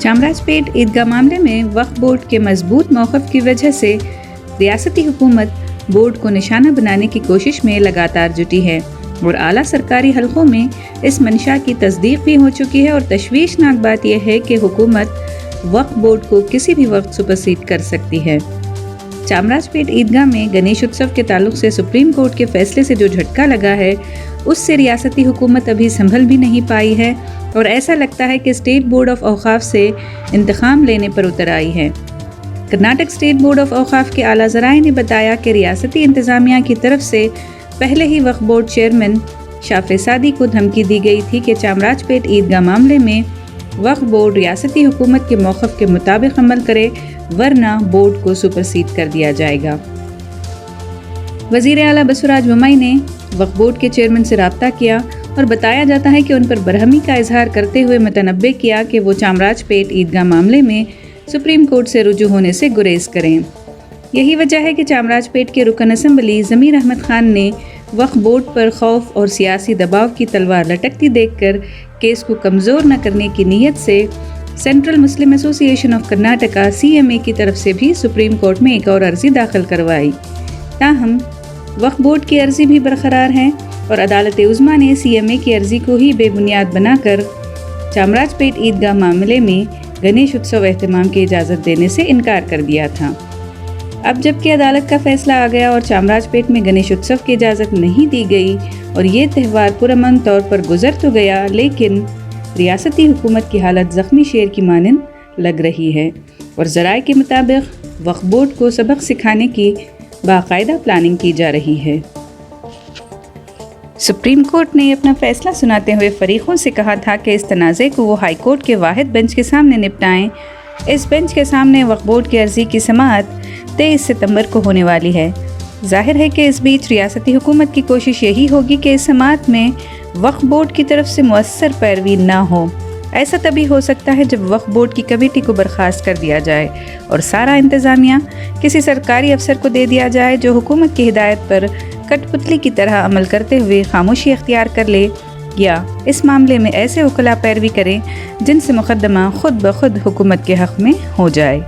چامراج پیٹ عیدگاہ معاملے میں وقف بورڈ کے مضبوط موقف کی وجہ سے ریاستی حکومت بورڈ کو نشانہ بنانے کی کوشش میں لگاتار جٹی ہے اور اعلیٰ سرکاری حلقوں میں اس منشا کی تصدیق بھی ہو چکی ہے، اور تشویشناک بات یہ ہے کہ حکومت وقف بورڈ کو کسی بھی وقت سپرسیڈ کر سکتی ہے۔ چامراج پیٹ عیدگاہ میں گنیش اتسو کے تعلق سے سپریم کورٹ کے فیصلے سے جو جھٹکا لگا ہے اس سے ریاستی حکومت ابھی سنبھل بھی نہیں پائی ہے، اور ایسا لگتا ہے کہ اسٹیٹ بورڈ آف اوقاف سے انتقام لینے پر اتر آئی ہے۔ کرناٹک اسٹیٹ بورڈ آف اوقاف کے اعلیٰ ذرائع نے بتایا کہ ریاستی انتظامیہ کی طرف سے پہلے ہی وقف بورڈ چیئرمین شاہ فیصادی کو دھمکی دی گئی تھی کہ چامراج پیٹ عیدگاہ معاملے میں وقف بورڈ ریاستی حکومت کے موقف کے مطابق عمل کرے، ورنہ بورڈ کو سپرسیڈ کر دیا جائے گا۔ وزیر اعلیٰ بسوراج بومائی نے وقف بورڈ کے چیئرمین سے رابطہ کیا اور بتایا جاتا ہے کہ ان پر برہمی کا اظہار کرتے ہوئے متنبہ کیا کہ وہ چامراج پیٹ عیدگاہ معاملے میں سپریم کورٹ سے رجوع ہونے سے گریز کریں۔ یہی وجہ ہے کہ چامراج پیٹ کے رکن اسمبلی ضمیر احمد خان نے وقف بورڈ پر خوف اور سیاسی دباؤ کی تلوار لٹکتی دیکھ کر کیس کو کمزور نہ کرنے کی نیت سے سینٹرل مسلم ایسوسی ایشن آف کرناٹکا CMA کی طرف سے بھی سپریم کورٹ میں ایک اور عرضی داخل کروائی۔ تاہم وقف بورڈ کی عرضی بھی برقرار ہے اور عدالت عظمیٰ نے CMA کی عرضی کو ہی بے بنیاد بنا کر چامراج پیٹ عیدگاہ معاملے میں گنیش اتسو اہتمام کی اجازت دینے سے انکار کر دیا تھا۔ اب جبکہ عدالت کا فیصلہ آ گیا اور چامراج پیٹ میں گنیش اتسو کی اجازت نہیں دی گئی اور یہ تہوار پرامن طور پر گزر تو گیا، لیکن ریاستی حکومت کی حالت زخمی شیر کی مانند لگ رہی ہے اور ذرائع کے مطابق وقف بورڈ کو سبق سکھانے کی باقاعدہ پلاننگ کی جا رہی ہے۔ سپریم کورٹ نے اپنا فیصلہ سناتے ہوئے فریقوں سے کہا تھا کہ اس تنازع کو وہ ہائی کورٹ کے واحد بینچ کے سامنے نپٹائیں۔ اس بینچ کے سامنے وقف بورڈ کی عرضی کی سماعت 23 ستمبر کو ہونے والی ہے۔ ظاہر ہے کہ اس بیچ ریاستی حکومت کی کوشش یہی ہوگی کہ اس سماعت میں وقف بورڈ کی طرف سے مؤثر پیروی نہ ہو۔ ایسا تبھی ہو سکتا ہے جب وقف بورڈ کی کمیٹی کو برخاست کر دیا جائے اور سارا انتظامیہ کسی سرکاری افسر کو دے دیا جائے جو حکومت کی ہدایت پر کٹ پتلی کی طرح عمل کرتے ہوئے خاموشی اختیار کر لے، یا اس معاملے میں ایسے وکلاء پیروی کریں جن سے مقدمہ خود بخود حکومت کے حق میں ہو جائے۔